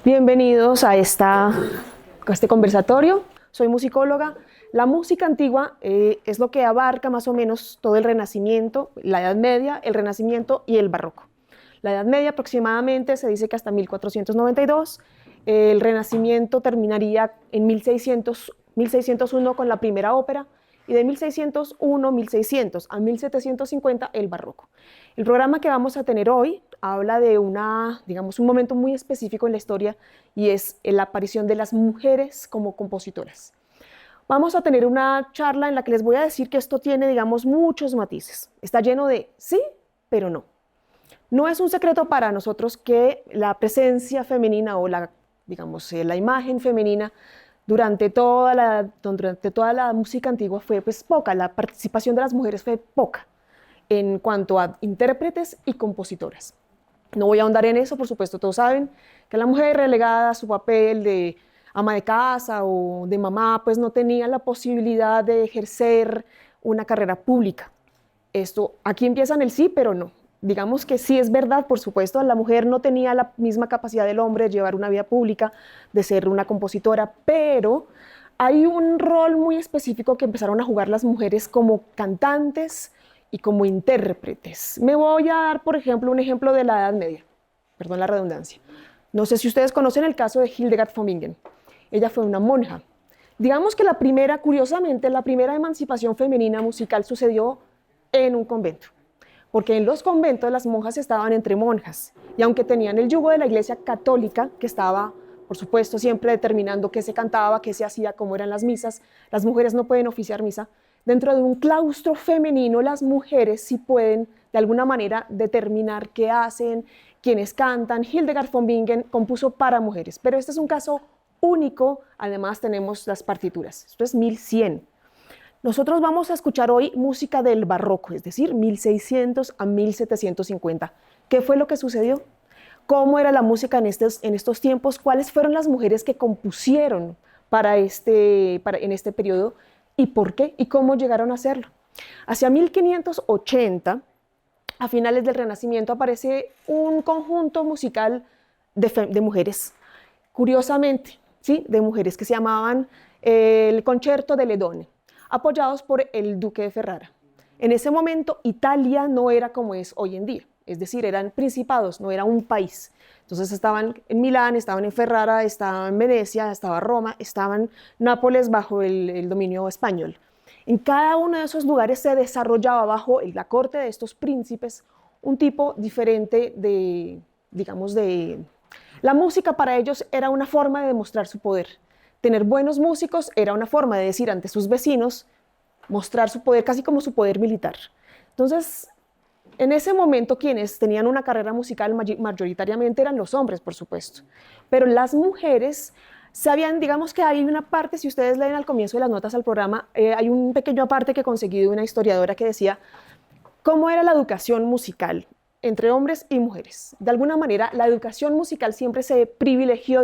Bienvenidos a este conversatorio. Soy musicóloga. La música antigua es lo que abarca más o menos todo el Renacimiento, la Edad Media, el Renacimiento y el Barroco. La Edad Media aproximadamente se dice que hasta 1492, el Renacimiento terminaría en 1601 con la primera ópera, y de 1601 a 1750 el Barroco. El programa que vamos a tener hoy habla de un momento muy específico en la historia, y es la aparición de las mujeres como compositoras. Vamos a tener una charla en la que les voy a decir que esto tiene, muchos matices. Está lleno de sí, pero no. No es un secreto para nosotros que la presencia femenina o la imagen femenina durante toda la música antigua fue poca. La participación de las mujeres fue poca en cuanto a intérpretes y compositoras. No voy a ahondar en eso, por supuesto, todos saben que la mujer relegada a su papel de ama de casa o de mamá, pues no tenía la posibilidad de ejercer una carrera pública. Aquí empiezan el sí, pero no. Digamos que sí es verdad, por supuesto, la mujer no tenía la misma capacidad del hombre de llevar una vida pública, de ser una compositora, pero hay un rol muy específico que empezaron a jugar las mujeres como cantantes y como intérpretes. Me voy a dar, por ejemplo, un ejemplo de la Edad Media, perdón la redundancia. No sé si ustedes conocen el caso de Hildegard von Bingen. Ella fue una monja. Digamos que curiosamente, la primera emancipación femenina musical sucedió en un convento, porque en los conventos las monjas estaban entre monjas, y aunque tenían el yugo de la Iglesia Católica, que estaba, por supuesto, siempre determinando qué se cantaba, qué se hacía, cómo eran las misas, las mujeres no pueden oficiar misa. Dentro de un claustro femenino, las mujeres sí pueden, de alguna manera, determinar qué hacen, quiénes cantan. Hildegard von Bingen compuso para mujeres, pero este es un caso único. Además tenemos las partituras. Esto es 1100. Nosotros vamos a escuchar hoy música del Barroco, es decir, 1600 a 1750. ¿Qué fue lo que sucedió? ¿Cómo era la música en estos tiempos? ¿Cuáles fueron las mujeres que compusieron en este periodo? ¿Y por qué? ¿Y cómo llegaron a hacerlo? Hacia 1580, a finales del Renacimiento, aparece un conjunto musical de mujeres, curiosamente, ¿sí? De mujeres que se llamaban el Concerto de Ledone, apoyados por el duque de Ferrara. En ese momento Italia no era como es hoy en día, es decir, eran principados, no era un país. Entonces estaban en Milán, estaban en Ferrara, estaban en Venecia, estaba Roma, estaban Nápoles bajo el dominio español. En cada uno de esos lugares se desarrollaba bajo la corte de estos príncipes un tipo diferente La música para ellos era una forma de demostrar su poder. Tener buenos músicos era una forma de decir ante sus vecinos, mostrar su poder, casi como su poder militar. Entonces, en ese momento, quienes tenían una carrera musical mayoritariamente eran los hombres, por supuesto. Pero las mujeres sabían, digamos que hay una parte, si ustedes leen al comienzo de las notas al programa, hay un pequeño aparte que conseguí de una historiadora que decía cómo era la educación musical entre hombres y mujeres. De alguna manera, la educación musical siempre se privilegió,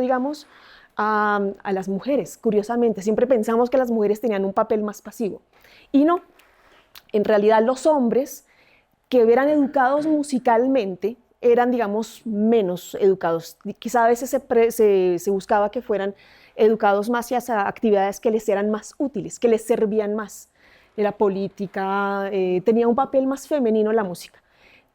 a las mujeres. Curiosamente, siempre pensamos que las mujeres tenían un papel más pasivo. Y no, en realidad los hombres que eran educados musicalmente eran, menos educados. Quizá a veces se buscaba que fueran educados más hacia actividades que les eran más útiles, que les servían más. La política tenía un papel más femenino en la música.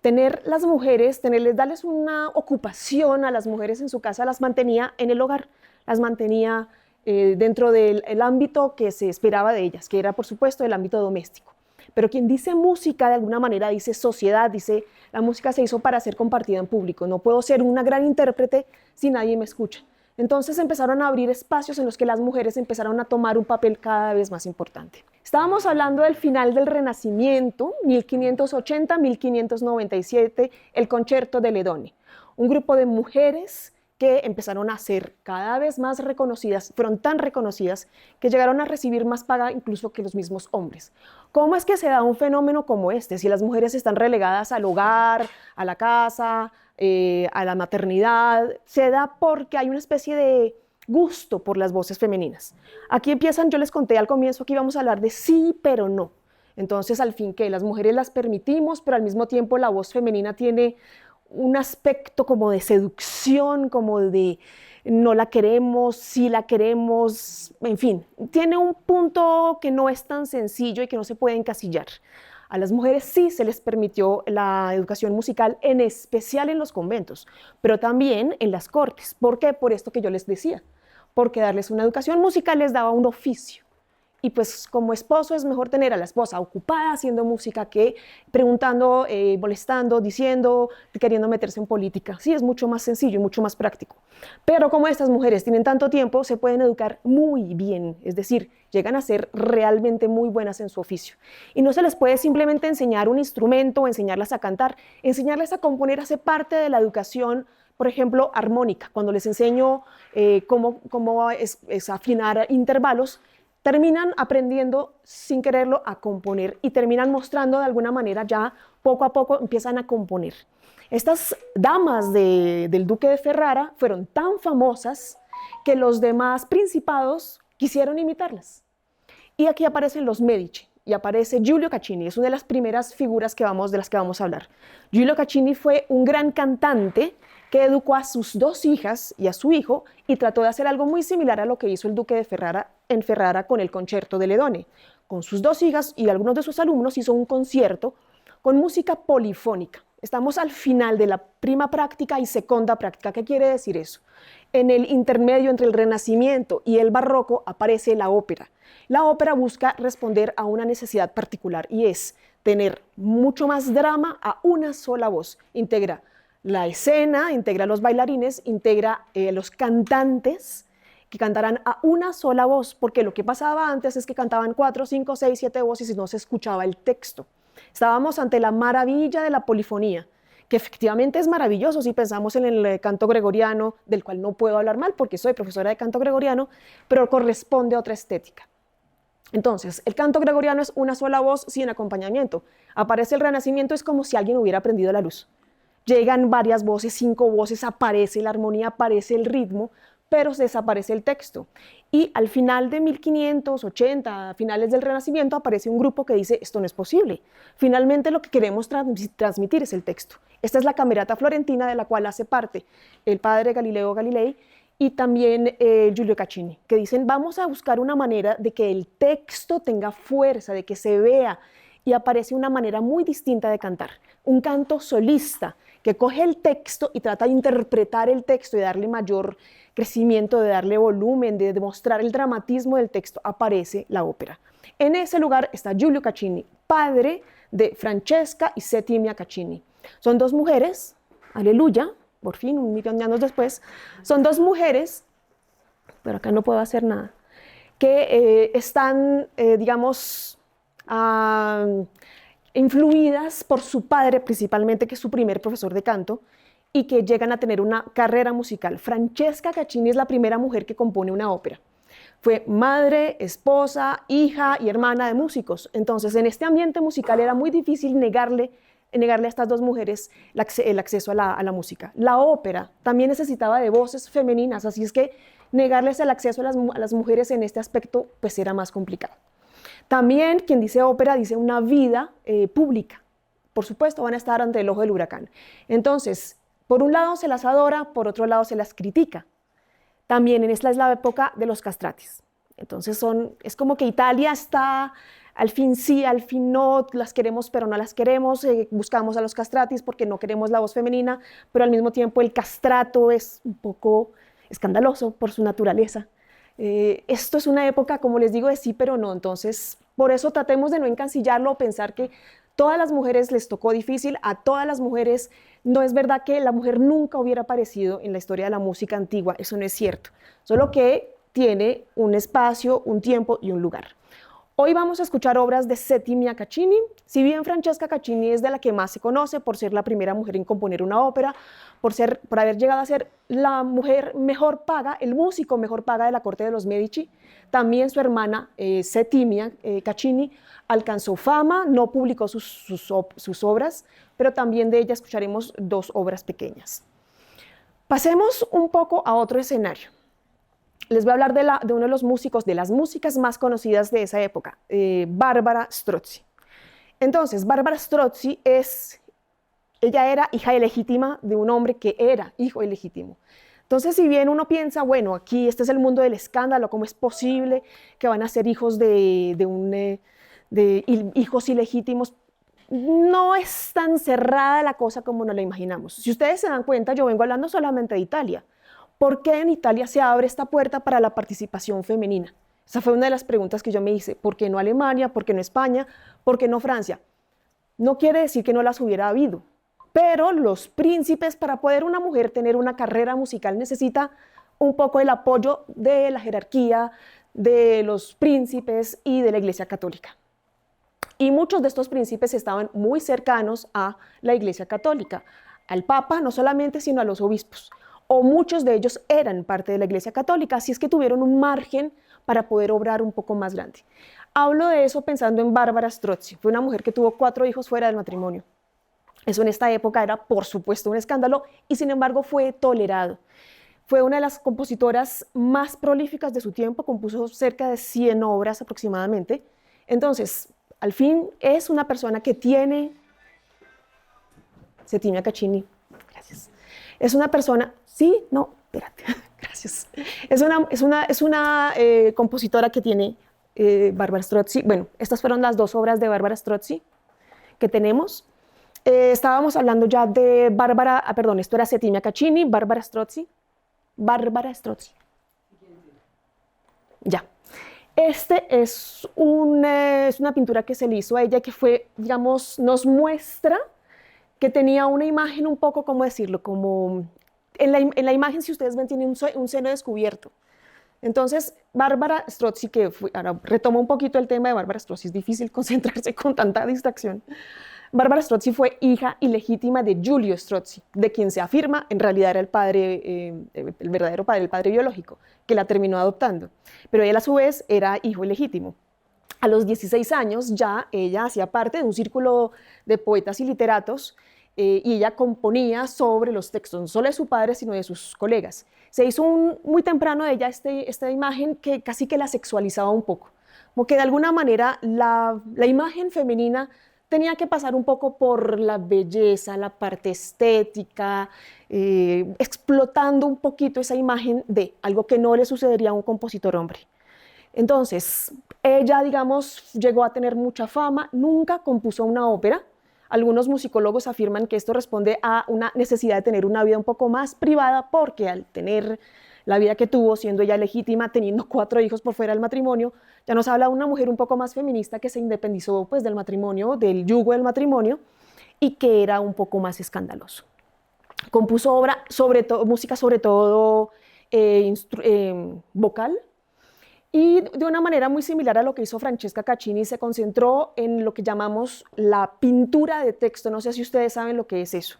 Darles una ocupación a las mujeres en su casa, las mantenía en el hogar, las mantenía dentro del ámbito que se esperaba de ellas, que era, por supuesto, el ámbito doméstico. Pero quien dice música, de alguna manera, dice sociedad, dice la música se hizo para ser compartida en público. No puedo ser una gran intérprete si nadie me escucha. Entonces empezaron a abrir espacios en los que las mujeres empezaron a tomar un papel cada vez más importante. Estábamos hablando del final del Renacimiento, 1580-1597, el Concerto de Ledone. Un grupo de mujeres que empezaron a ser cada vez más reconocidas, fueron tan reconocidas que llegaron a recibir más paga incluso que los mismos hombres. ¿Cómo es que se da un fenómeno como este? Si las mujeres están relegadas al hogar, a la casa, a la maternidad, se da porque hay una especie de gusto por las voces femeninas. Aquí empiezan, yo les conté al comienzo que íbamos a hablar de sí, pero no. Entonces, al fin, que las mujeres las permitimos, pero al mismo tiempo la voz femenina tiene un aspecto como de seducción, como de no la queremos, sí la queremos, en fin, tiene un punto que no es tan sencillo y que no se puede encasillar. A las mujeres sí se les permitió la educación musical, en especial en los conventos, pero también en las cortes. ¿Por qué? Por esto que yo les decía, porque darles una educación musical les daba un oficio. Y pues como esposo es mejor tener a la esposa ocupada haciendo música que preguntando, molestando, diciendo, queriendo meterse en política. Sí, es mucho más sencillo y mucho más práctico. Pero como estas mujeres tienen tanto tiempo, se pueden educar muy bien, es decir, llegan a ser realmente muy buenas en su oficio. Y no se les puede simplemente enseñar un instrumento o enseñarlas a cantar. Enseñarles a componer hace parte de la educación, por ejemplo, armónica. Cuando les enseño cómo es afinar intervalos, terminan aprendiendo sin quererlo a componer y terminan mostrando de alguna manera, ya poco a poco empiezan a componer. Estas damas del duque de Ferrara fueron tan famosas que los demás principados quisieron imitarlas. Y aquí aparecen los Medici y aparece Giulio Caccini, es una de las primeras figuras de las que vamos a hablar. Giulio Caccini fue un gran cantante que educó a sus dos hijas y a su hijo y trató de hacer algo muy similar a lo que hizo el duque de Ferrara en Ferrara con el Concerto de Ledone. Con sus dos hijas y algunos de sus alumnos hizo un concierto con música polifónica. Estamos al final de la prima práctica y segunda práctica. ¿Qué quiere decir eso? En el intermedio entre el Renacimiento y el Barroco aparece la ópera. La ópera busca responder a una necesidad particular y es tener mucho más drama a una sola voz. Integra la escena, integra a los bailarines, integra a los cantantes que cantarán a una sola voz, porque lo que pasaba antes es que cantaban 4, 5, 6, 7 voces y no se escuchaba el texto. Estábamos ante la maravilla de la polifonía, que efectivamente es maravilloso si pensamos en el canto gregoriano, del cual no puedo hablar mal porque soy profesora de canto gregoriano, pero corresponde a otra estética. Entonces, el canto gregoriano es una sola voz sin acompañamiento. Aparece el Renacimiento, es como si alguien hubiera prendido la luz. Llegan varias voces, 5 voces, aparece la armonía, aparece el ritmo, pero desaparece el texto. Y al final de 1580, a finales del Renacimiento, aparece un grupo que dice, esto no es posible. Finalmente lo que queremos transmitir es el texto. Esta es la Camerata Florentina, de la cual hace parte el padre Galileo Galilei y también Giulio Caccini, que dicen, vamos a buscar una manera de que el texto tenga fuerza, de que se vea, y aparece una manera muy distinta de cantar, un canto solista, que coge el texto y trata de interpretar el texto y darle mayor crecimiento, de darle volumen, de demostrar el dramatismo del texto. Aparece la ópera. En ese lugar está Giulio Caccini, padre de Francesca y Settimia Caccini. Son dos mujeres, aleluya, por fin, 1.000.000 de años después, son dos mujeres, pero acá no puedo hacer nada, que están, digamos, influidas por su padre principalmente, que es su primer profesor de canto, y que llegan a tener una carrera musical. Francesca Caccini es la primera mujer que compone una ópera. Fue madre, esposa, hija y hermana de músicos. Entonces, en este ambiente musical era muy difícil negarle a estas dos mujeres el acceso a la música. La ópera también necesitaba de voces femeninas, así es que negarles el acceso a las mujeres en este aspecto pues era más complicado. También quien dice ópera dice una vida pública. Por supuesto, van a estar ante el ojo del huracán. Entonces, por un lado se las adora, por otro lado se las critica. También esta es la época de los castratis. Entonces es como que Italia está al fin sí, al fin no, las queremos pero no las queremos, buscamos a los castratis porque no queremos la voz femenina, pero al mismo tiempo el castrato es un poco escandaloso por su naturaleza. Esto es una época, como les digo, de sí pero no, entonces por eso tratemos de no encasillarlo o pensar que todas las mujeres les tocó difícil, a todas las mujeres no es verdad que la mujer nunca hubiera aparecido en la historia de la música antigua, eso no es cierto, solo que tiene un espacio, un tiempo y un lugar. Hoy vamos a escuchar obras de Settimia Caccini. Si bien Francesca Caccini es de la que más se conoce por ser la primera mujer en componer una ópera, por haber llegado a ser la mujer mejor paga, el músico mejor paga de la corte de los Medici, también su hermana Settimia Caccini alcanzó fama, no publicó sus obras, pero también de ella escucharemos 2 obras pequeñas. Pasemos un poco a otro escenario. Les voy a hablar de uno de los músicos, de las músicas más conocidas de esa época, Barbara Strozzi. Entonces, Barbara Strozzi es ella era hija ilegítima de un hombre que era hijo ilegítimo. Entonces, si bien uno piensa, bueno, aquí este es el mundo del escándalo, ¿cómo es posible que van a ser hijos de hijos ilegítimos? No es tan cerrada la cosa como nos la imaginamos. Si ustedes se dan cuenta, yo vengo hablando solamente de Italia. ¿Por qué en Italia se abre esta puerta para la participación femenina? Esa fue una de las preguntas que yo me hice. ¿Por qué no Alemania? ¿Por qué no España? ¿Por qué no Francia? No quiere decir que no las hubiera habido, pero los príncipes, para poder una mujer tener una carrera musical, necesita un poco el apoyo de la jerarquía, de los príncipes y de la Iglesia Católica. Y muchos de estos príncipes estaban muy cercanos a la Iglesia Católica, al Papa no solamente, sino a los obispos. O muchos de ellos eran parte de la Iglesia Católica, así es que tuvieron un margen para poder obrar un poco más grande. Hablo de eso pensando en Bárbara Strozzi. Fue una mujer que tuvo 4 hijos fuera del matrimonio. Eso en esta época era, por supuesto, un escándalo y sin embargo fue tolerado. Fue una de las compositoras más prolíficas de su tiempo, compuso cerca de 100 obras aproximadamente. Entonces, al fin es una persona que tiene... Settimia Caccini, gracias. Es una persona... Sí, no, espérate, gracias. Es una compositora que tiene Bárbara Strozzi. Bueno, estas fueron las 2 obras de Bárbara Strozzi que tenemos. Estábamos hablando ya de Bárbara, perdón, esto era Settimia Caccini, Bárbara Strozzi. Bárbara Strozzi. Ya. Este es una pintura que se le hizo a ella que fue, digamos, nos muestra que tenía una imagen un poco, ¿cómo decirlo? Como en la imagen, si ustedes ven, tiene un seno descubierto. Entonces, Bárbara Strozzi, ahora retomo un poquito el tema de Bárbara Strozzi, es difícil concentrarse con tanta distracción. Bárbara Strozzi fue hija ilegítima de Giulio Strozzi, de quien se afirma en realidad era el padre, el verdadero padre, el padre biológico, que la terminó adoptando. Pero él a su vez era hijo ilegítimo. A los 16 años ya ella hacía parte de un círculo de poetas y literatos y ella componía sobre los textos, no solo de su padre, sino de sus colegas. Se hizo muy temprano de ella esta imagen que casi que la sexualizaba un poco, como que de alguna manera la imagen femenina tenía que pasar un poco por la belleza, la parte estética, explotando un poquito esa imagen de algo que no le sucedería a un compositor hombre. Entonces, ella, digamos, llegó a tener mucha fama, nunca compuso una ópera. Algunos musicólogos afirman que esto responde a una necesidad de tener una vida un poco más privada, porque al tener la vida que tuvo, siendo ella legítima, teniendo 4 hijos por fuera del matrimonio, ya nos habla de una mujer un poco más feminista que se independizó pues, del matrimonio, del yugo del matrimonio, y que era un poco más escandaloso. Compuso música sobre todo vocal, y de una manera muy similar a lo que hizo Francesca Caccini, se concentró en lo que llamamos la pintura de texto. No sé si ustedes saben lo que es eso.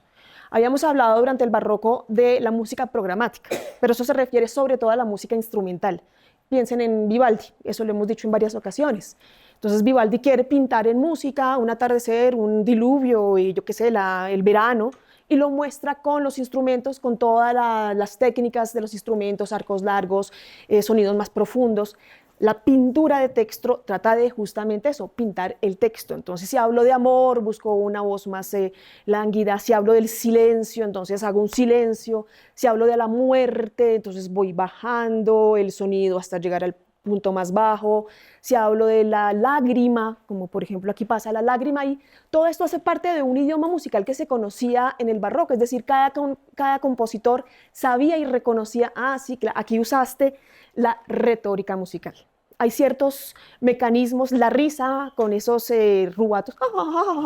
Habíamos hablado durante el barroco de la música programática, pero eso se refiere sobre todo a la música instrumental. Piensen en Vivaldi, eso lo hemos dicho en varias ocasiones. Entonces Vivaldi quiere pintar en música un atardecer, un diluvio, y yo qué sé, el verano, y lo muestra con los instrumentos, con todas las técnicas de los instrumentos, arcos largos, sonidos más profundos. La pintura de texto trata de justamente eso, pintar el texto. Entonces, si hablo de amor, busco una voz más lánguida. Si hablo del silencio, entonces hago un silencio. Si hablo de la muerte, entonces voy bajando el sonido hasta llegar al punto más bajo. Si hablo de la lágrima, como por ejemplo aquí pasa la lágrima, y todo esto hace parte de un idioma musical que se conocía en el barroco, es decir, cada compositor sabía y reconocía, sí, aquí usaste la retórica musical. Hay ciertos mecanismos, la risa con esos rubatos,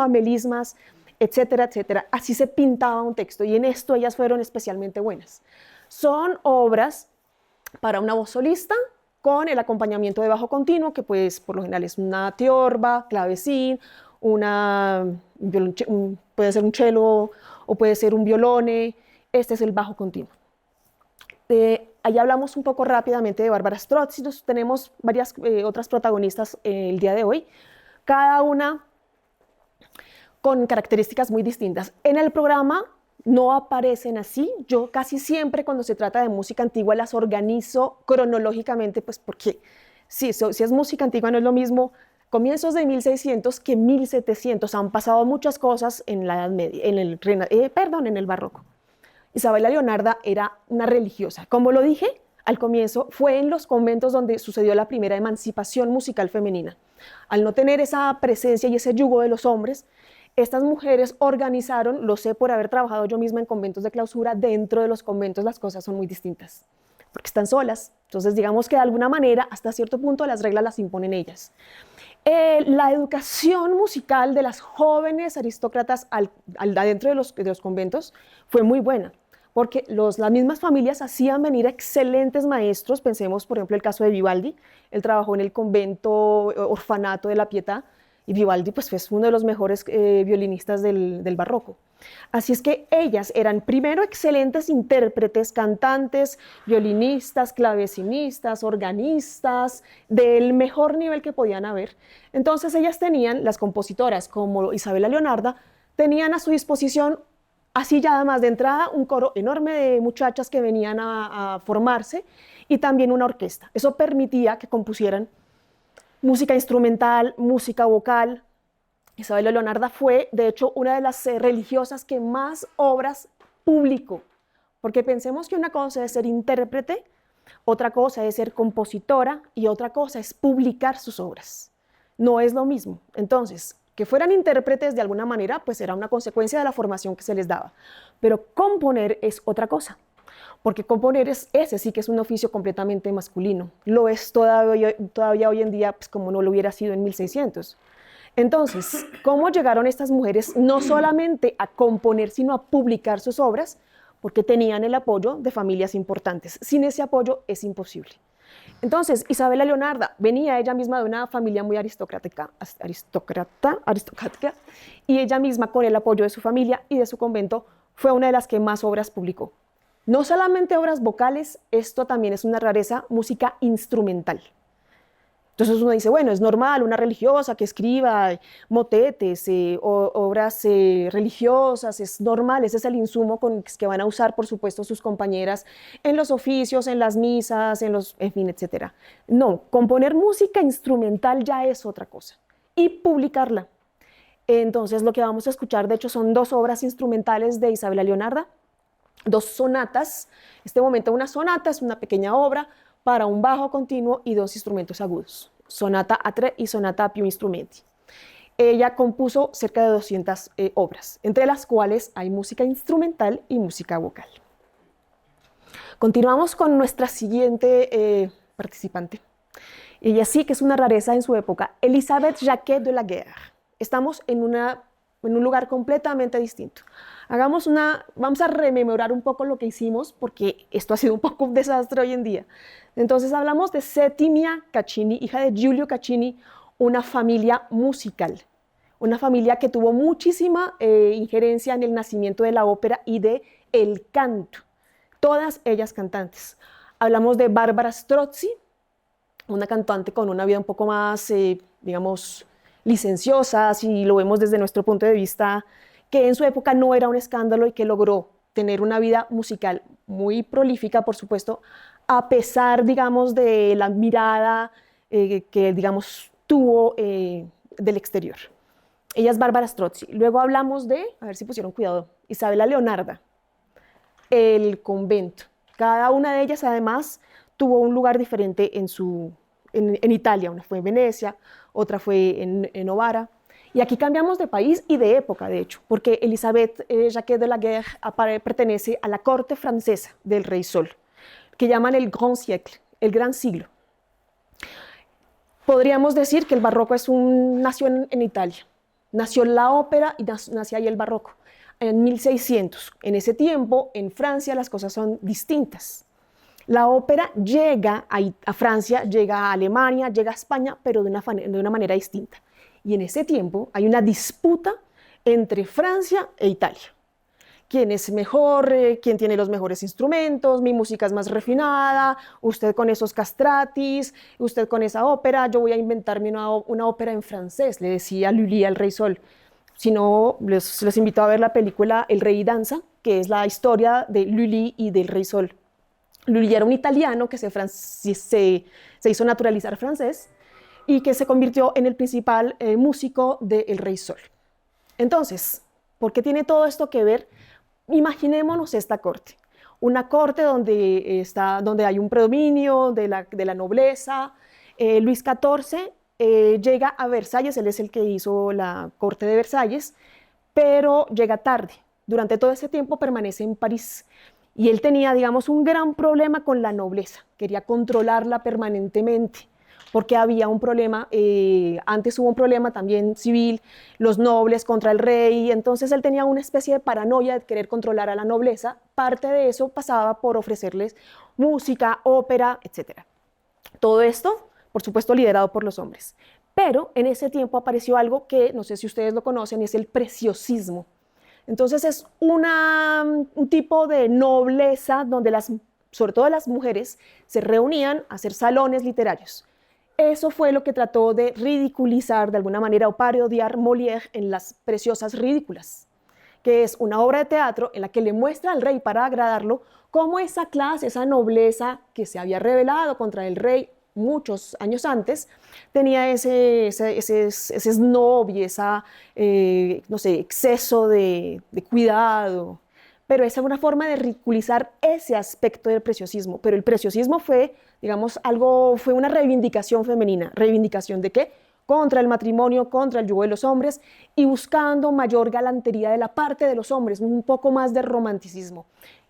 melismas, etcétera, etcétera. Así se pintaba un texto y en esto ellas fueron especialmente buenas. Son obras para una voz solista, con el acompañamiento de bajo continuo, que pues por lo general es una tiorba, clavecín, puede ser un cello o puede ser un violone. Este es el bajo continuo. Ahí hablamos un poco rápidamente de Bárbara Strozzi. Tenemos varias otras protagonistas el día de hoy, cada una con características muy distintas. En el programa no aparecen así. Yo casi siempre cuando se trata de música antigua las organizo cronológicamente, pues porque sí, si es música antigua no es lo mismo comienzos de 1600 que 1700. Han pasado muchas cosas en la Edad Media, en el Barroco. Isabella Leonarda era una religiosa. Como lo dije al comienzo, fue en los conventos donde sucedió la primera emancipación musical femenina. Al no tener esa presencia y ese yugo de los hombres, estas mujeres organizaron, lo sé por haber trabajado yo misma en conventos de clausura, dentro de los conventos las cosas son muy distintas, porque están solas. Entonces, digamos que de alguna manera, hasta cierto punto, las reglas las imponen ellas. La educación musical de las jóvenes aristócratas adentro de los conventos fue muy buena, porque las mismas familias hacían venir excelentes maestros. Pensemos, por ejemplo, el caso de Vivaldi. Él trabajó en el convento orfanato de la Pietà, y Vivaldi pues, fue uno de los mejores violinistas del barroco. Así es que ellas eran primero excelentes intérpretes, cantantes, violinistas, clavecinistas, organistas, del mejor nivel que podían haber. Entonces ellas tenían, las compositoras como Isabella Leonarda, tenían a su disposición, así ya además de entrada, un coro enorme de muchachas que venían a formarse y también una orquesta. Eso permitía que compusieran música instrumental, música vocal. Isabella Leonarda fue, de hecho, una de las religiosas que más obras publicó, porque pensemos que una cosa es ser intérprete, otra cosa es ser compositora y otra cosa es publicar sus obras. No es lo mismo. Entonces, que fueran intérpretes de alguna manera, pues era una consecuencia de la formación que se les daba, pero componer es otra cosa. Porque componer ese sí que es un oficio completamente masculino. Lo es todavía hoy en día, pues como no lo hubiera sido en 1600. Entonces, ¿cómo llegaron estas mujeres no solamente a componer, sino a publicar sus obras? Porque tenían el apoyo de familias importantes. Sin ese apoyo es imposible. Entonces, Isabella Leonarda venía ella misma de una familia muy aristocrática, y ella misma, con el apoyo de su familia y de su convento, fue una de las que más obras publicó. No solamente obras vocales, esto también es una rareza, música instrumental. Entonces uno dice, bueno, es normal una religiosa que escriba motetes, obras religiosas, es normal, ese es el insumo que van a usar, por supuesto, sus compañeras en los oficios, en las misas, en fin, etc. No, componer música instrumental ya es otra cosa, y publicarla. Entonces lo que vamos a escuchar, de hecho, son dos obras instrumentales de Isabella Leonarda, dos sonatas. En este momento una sonata es una pequeña obra para un bajo continuo y dos instrumentos agudos, sonata a tre y sonata a più instrumenti. Ella compuso cerca de 200 obras, entre las cuales hay música instrumental y música vocal. Continuamos con nuestra siguiente participante. Ella sí que es una rareza en su época, Elisabeth Jacquet de la Guerre. Estamos en un lugar completamente distinto. Vamos a rememorar un poco lo que hicimos, porque esto ha sido un poco un desastre hoy en día. Entonces hablamos de Settimia Caccini, hija de Giulio Caccini, una familia musical, una familia que tuvo muchísima injerencia en el nacimiento de la ópera y de el canto, todas ellas cantantes. Hablamos de Barbara Strozzi, una cantante con una vida un poco más, digamos, licenciosa, si lo vemos desde nuestro punto de vista, que en su época no era un escándalo y que logró tener una vida musical muy prolífica, por supuesto, a pesar, digamos, de la mirada que, digamos, tuvo del exterior. Ella es Barbara Strozzi. Luego hablamos de, a ver si pusieron cuidado, Isabella Leonarda, el convento. Cada una de ellas, además, tuvo un lugar diferente en Italia. Una fue en Venecia, otra fue en Novara. Y aquí cambiamos de país y de época, de hecho, porque Elisabeth Jacquet de la Guerre pertenece a la corte francesa del Rey Sol, que llaman el Grand Siècle, el Gran Siglo. Podríamos decir que el barroco nació en Italia. Nació la ópera y nació ahí el barroco, en 1600. En ese tiempo, en Francia, las cosas son distintas. La ópera llega a Francia, llega a Alemania, llega a España, pero de una manera distinta. Y en ese tiempo hay una disputa entre Francia e Italia. ¿Quién es mejor? ¿Quién tiene los mejores instrumentos? Mi música es más refinada, usted con esos castratis, usted con esa ópera, yo voy a inventarme una ópera en francés, le decía Lully al Rey Sol. Si no, les invito a ver la película El Rey Danza, que es la historia de Lully y del Rey Sol. Lully era un italiano que se hizo naturalizar francés, y que se convirtió en el principal músico del Rey Sol. Entonces, ¿por qué tiene todo esto que ver? Imaginémonos esta corte. Una corte donde hay un predominio de la nobleza. Luis XIV llega a Versalles, él es el que hizo la corte de Versalles, pero llega tarde. Durante todo ese tiempo permanece en París. Y él tenía, digamos, un gran problema con la nobleza. Quería controlarla permanentemente, porque había un problema, antes hubo un problema también civil, los nobles contra el rey, entonces él tenía una especie de paranoia de querer controlar a la nobleza. Parte de eso pasaba por ofrecerles música, ópera, etc. Todo esto, por supuesto, liderado por los hombres. Pero en ese tiempo apareció algo que, no sé si ustedes lo conocen, y es el preciosismo. Entonces es un tipo de nobleza donde sobre todo las mujeres se reunían a hacer salones literarios. Eso fue lo que trató de ridiculizar de alguna manera o parodiar Molière en Las Preciosas Ridículas, que es una obra de teatro en la que le muestra al rey, para agradarlo, cómo esa clase, esa nobleza que se había rebelado contra el rey muchos años antes, tenía ese snob y no sé, exceso de cuidado. Pero esa es una forma de ridiculizar ese aspecto del preciosismo. Pero el preciosismo fue, digamos, fue una reivindicación femenina. ¿Reivindicación de qué? Contra el matrimonio, contra el yugo de los hombres, y buscando mayor galantería de la parte de los hombres, un poco más de romanticismo.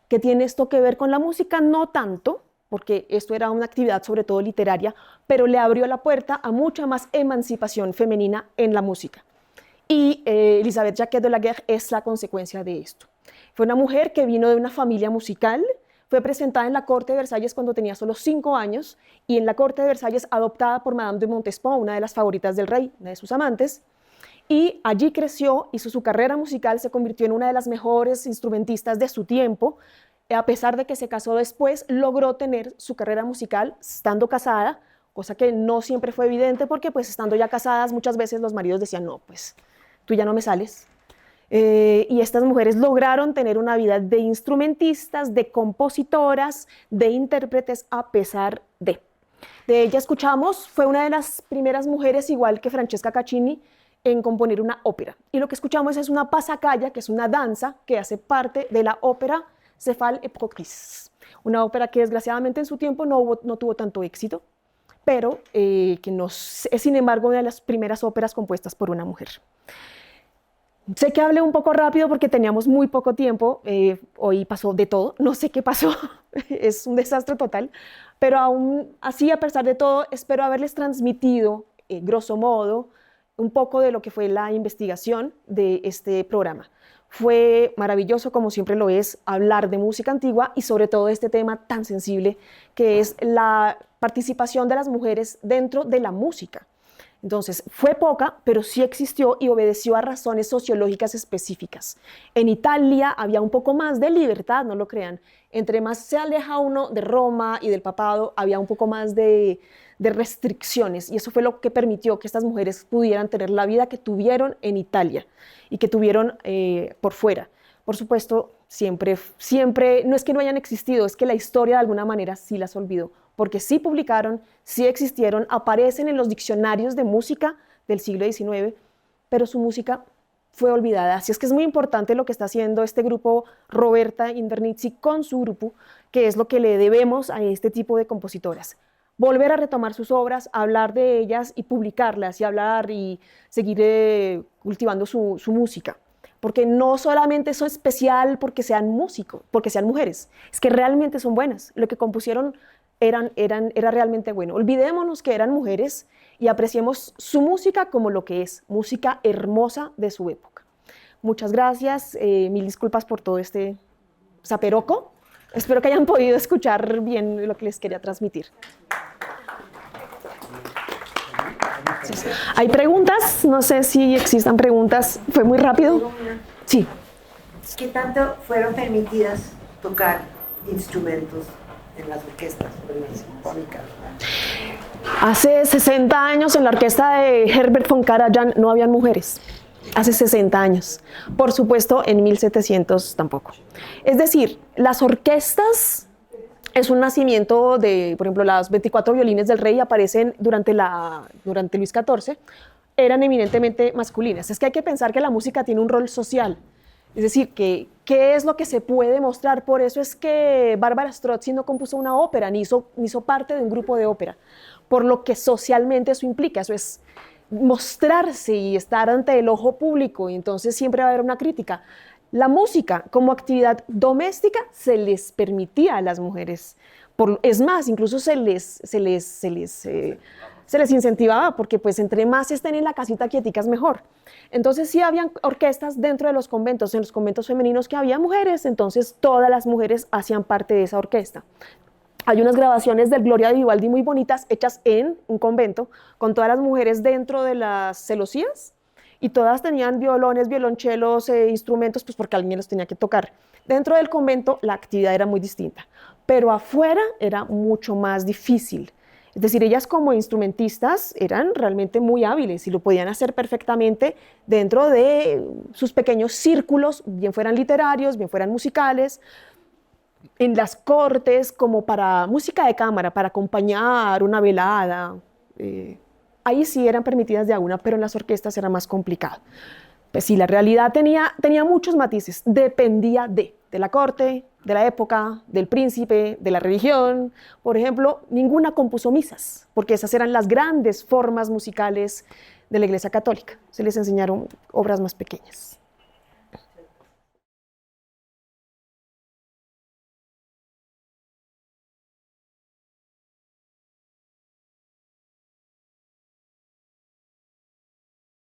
¿Qué tiene esto que ver con la música? No tanto, porque esto era una actividad sobre todo literaria, pero le abrió la puerta a mucha más emancipación femenina en la música. Y Elisabeth Jacquet de la Guerre es la consecuencia de esto. Fue una mujer que vino de una familia musical, fue presentada en la corte de Versalles cuando tenía solo 5 años, y en la corte de Versalles adoptada por Madame de Montespan, una de las favoritas del rey, una de sus amantes, y allí creció, hizo su carrera musical, se convirtió en una de las mejores instrumentistas de su tiempo. A pesar de que se casó después, logró tener su carrera musical estando casada, cosa que no siempre fue evidente, porque pues estando ya casadas muchas veces los maridos decían, no, pues tú ya no me sales. Y estas mujeres lograron tener una vida de instrumentistas, de compositoras, de intérpretes, a pesar de. De ella escuchamos, fue una de las primeras mujeres, igual que Francesca Caccini, en componer una ópera. Y lo que escuchamos es una pasacalla, que es una danza que hace parte de la ópera Céphale et Procris, una ópera que desgraciadamente en su tiempo no tuvo tanto éxito, pero que es sin embargo una de las primeras óperas compuestas por una mujer. Sé que hablé un poco rápido porque teníamos muy poco tiempo, hoy pasó de todo, no sé qué pasó, es un desastre total, pero aún así, a pesar de todo, espero haberles transmitido, grosso modo, un poco de lo que fue la investigación de este programa. Fue maravilloso, como siempre lo es, hablar de música antigua y sobre todo este tema tan sensible que es la participación de las mujeres dentro de la música. Entonces, fue poca, pero sí existió y obedeció a razones sociológicas específicas. En Italia había un poco más de libertad, no lo crean. Entre más se aleja uno de Roma y del papado, había un poco más de restricciones, y eso fue lo que permitió que estas mujeres pudieran tener la vida que tuvieron en Italia y que tuvieron por fuera. Por supuesto, siempre, no es que no hayan existido, es que la historia de alguna manera sí las olvidó, porque sí publicaron, sí existieron, aparecen en los diccionarios de música del siglo XIX, pero su música fue olvidada. Así es que es muy importante lo que está haciendo este grupo Roberta Invernizzi con su grupo, que es lo que le debemos a este tipo de compositoras. Volver a retomar sus obras, hablar de ellas y publicarlas, y hablar y seguir cultivando su música. Porque no solamente es especial porque sean músicos, porque sean mujeres, es que realmente son buenas. Lo que compusieron era realmente bueno. Olvidémonos que eran mujeres y apreciemos su música como lo que es, música hermosa de su época. Muchas gracias, mil disculpas por todo este zaperoco. Espero que hayan podido escuchar bien lo que les quería transmitir. ¿Hay preguntas? No sé si existan preguntas. ¿Fue muy rápido? Sí. ¿Qué tanto fueron permitidas tocar instrumentos en las orquestas o en las sinfónicas? Hace 60 años en la orquesta de Herbert von Karajan no habían mujeres. Hace 60 años. Por supuesto, en 1700 tampoco. Es decir, las orquestas Es un nacimiento de, por ejemplo, las 24 violines del rey aparecen durante Luis XIV, eran eminentemente masculinas. Es que hay que pensar que la música tiene un rol social, es decir, que qué es lo que se puede mostrar. Por eso es que Bárbara Strozzi no compuso una ópera, ni hizo parte de un grupo de ópera, por lo que socialmente eso implica, eso es mostrarse y estar ante el ojo público, y entonces siempre va a haber una crítica. La música como actividad doméstica se les permitía a las mujeres. Es más, incluso se les incentivaba, porque pues entre más estén en la casita quieticas mejor. Entonces sí habían orquestas dentro de los conventos, en los conventos femeninos que había mujeres, entonces todas las mujeres hacían parte de esa orquesta. Hay unas grabaciones del Gloria de Vivaldi muy bonitas hechas en un convento con todas las mujeres dentro de las celosías, y todas tenían violones, violonchelos, instrumentos, pues porque alguien los tenía que tocar. Dentro del convento la actividad era muy distinta, pero afuera era mucho más difícil. Es decir, ellas como instrumentistas eran realmente muy hábiles y lo podían hacer perfectamente dentro de sus pequeños círculos, bien fueran literarios, bien fueran musicales, en las cortes, como para música de cámara, para acompañar una velada. Ahí sí eran permitidas de alguna, pero en las orquestas era más complicado. Pues sí, la realidad tenía muchos matices, dependía de la corte, de la época, del príncipe, de la religión. Por ejemplo, ninguna compuso misas, porque esas eran las grandes formas musicales de la Iglesia Católica. Se les enseñaron obras más pequeñas.